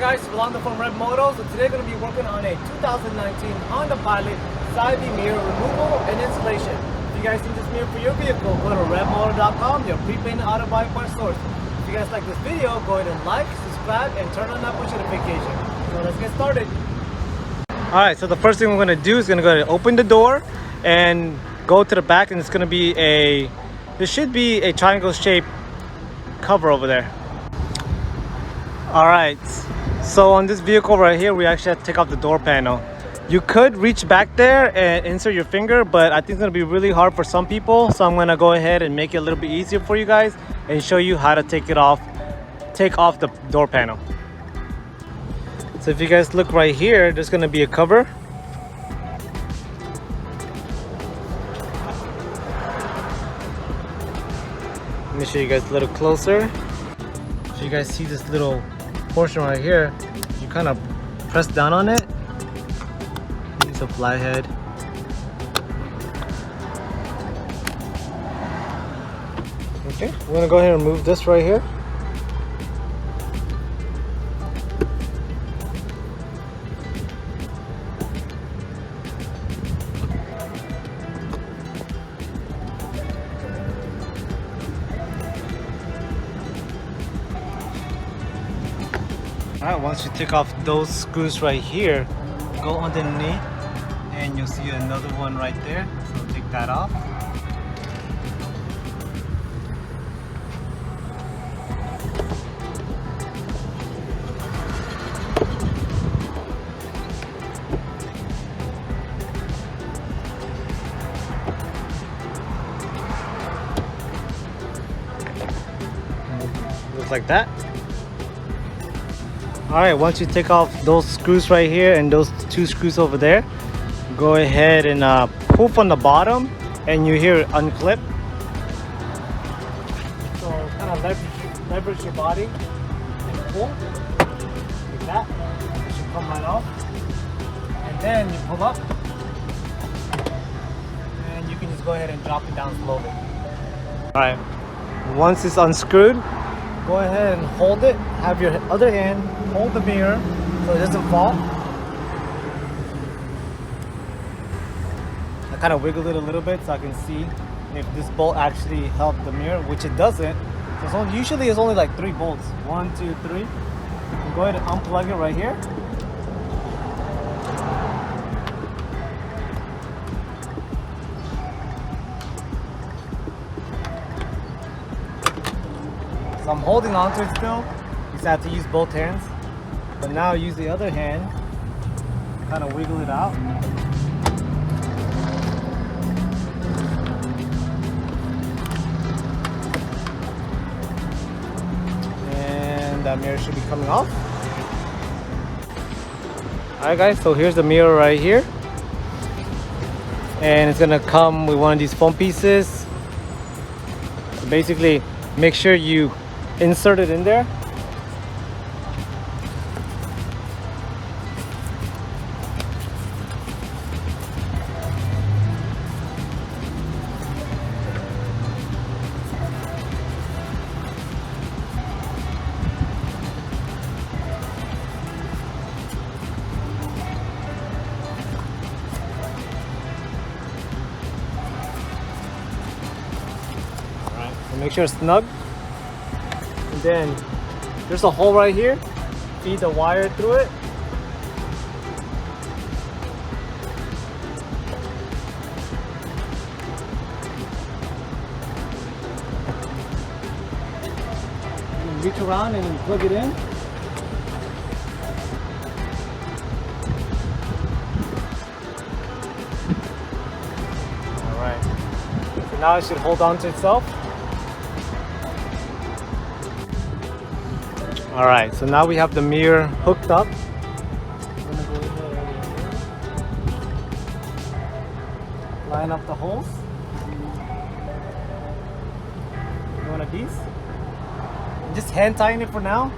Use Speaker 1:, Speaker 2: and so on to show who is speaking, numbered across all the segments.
Speaker 1: guys, Rolando from ReveMoto. So today we're going to be working on a 2019 Honda Pilot side view mirror removal and installation. If you guys need this mirror for your vehicle, go to ReveMoto.com, your prepaid auto body part source. If you guys like this video, go ahead and like, subscribe, and turn on that push notification. So let's get started. Alright, so the first thing we're going to do is going to go ahead and open the door and go to the back, and it's going to be there should be a triangle shaped cover over there. Alright, so on this vehicle right here, we actually have to take off the door panel. You could reach back there and insert your finger, but I think it's going to be really hard for some people, so I'm going to go ahead and make it a little bit easier for you guys and show you how to take off the door panel. So if you guys look right here, there's going to be a cover. Let me show you guys a little closer. So you guys see this little portion right here, you kind of press down on it. Use a flathead. Okay, we're gonna go ahead and remove this right here. Alright, once you take off those screws right here, go underneath and you'll see another one right there. So take that off. Looks like that. Alright, once you take off those screws right here and those two screws over there, go ahead and pull from the bottom and you hear it unclip. So kind of leverage your body and pull like that. It should come right off. And then you pull up and you can just go ahead and drop it down slowly. Alright, once it's unscrewed, go ahead and hold it. Have your other hand hold the mirror so it doesn't fall. I kind of wiggle it a little bit so I can see if this bolt actually helped the mirror, which it doesn't. So usually it's only like 3 bolts. 1, 2, 3. Go ahead and unplug it right here. So I'm holding on to it still. You just have to use both hands. But now use the other hand, kind of wiggle it out. And that mirror should be coming off. Alright guys, so here's the mirror right here. And it's gonna come with one of these foam pieces. So basically, make sure you insert it in there. Alright, so make sure it's snug. And then there's a hole right here. Feed the wire through it. You can reach around and then plug it in. Alright. So now it should hold on to itself. Alright, so now we have the mirror hooked up. I'm gonna go ahead and line up the holes. One of these. And just hand tighten it for now.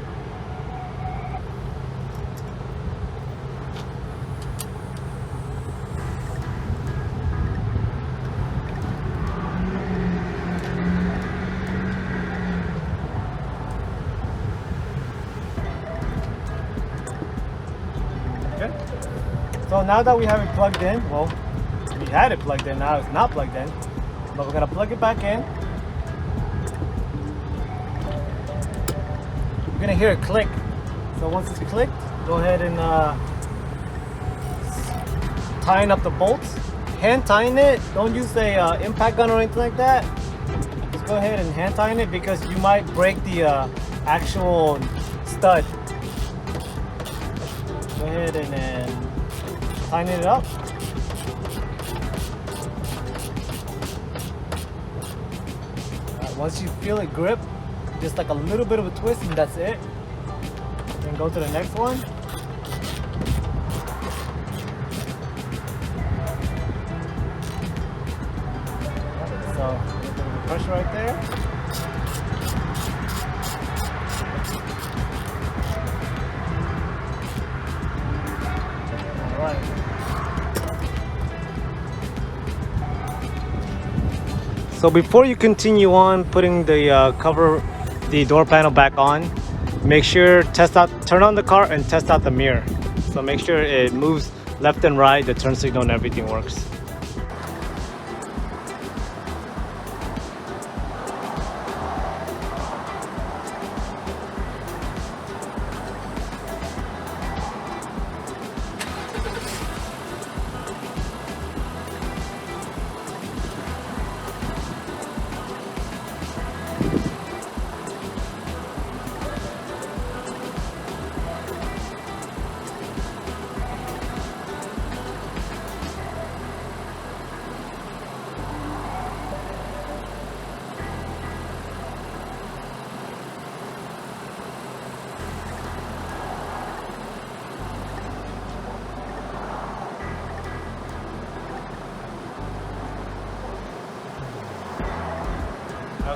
Speaker 1: So now that we have it plugged in, well, we had it plugged in, now it's not plugged in. But we're gonna plug it back in. You're gonna hear it click. So once it's clicked, go ahead and tighten up the bolts. Hand tighten it. Don't use a impact gun or anything like that. Just go ahead and hand tighten it because you might break the actual stud. Go ahead and then tighten it up. Once you feel it grip, just like a little bit of a twist and that's it. Then go to the next one. So, a little bit of pressure right there. All right. So before you continue on putting the the door panel back on, make sure turn on the car and test out the mirror. So make sure it moves left and right, the turn signal and everything works.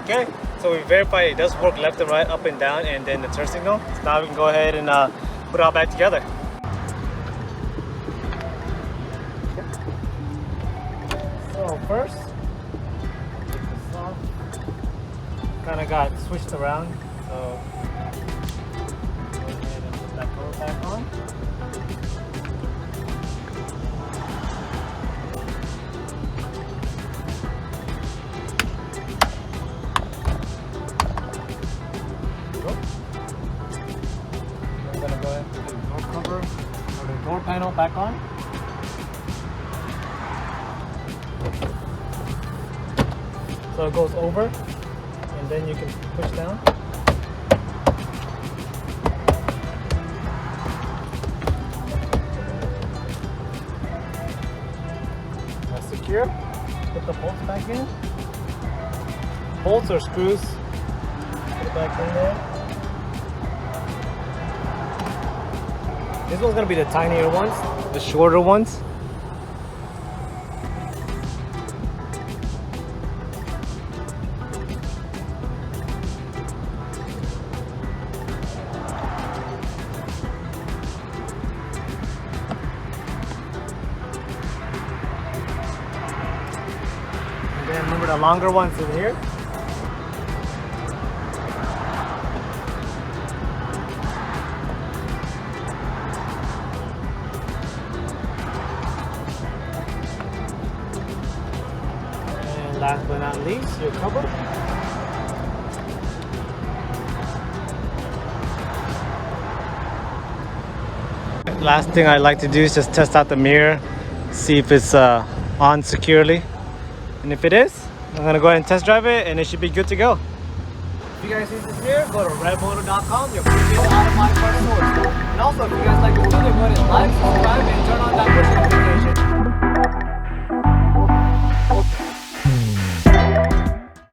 Speaker 1: Okay, so we verified it does work left and right, up and down, and then the turn signal. So now we can go ahead and put it all back together. So first, take this off. Kind of got switched around, so go ahead and put that cover back on. Door panel back on. So it goes over and then you can push down. That's secure. Put the bolts back in. Bolts or screws. Put it back in there. This one's gonna be the tinier ones, the shorter ones. And then remember the longer ones in here. Last but not least, your cover. Last thing I like to do is just test out the mirror, see if it's on securely. And if it is, I'm gonna go ahead and test drive it and it should be good to go. If you guys need this mirror, go to ReveMoto.com, your premium automatic parts source. And also, if you guys like this video, go ahead and like, subscribe, and turn on that push notification.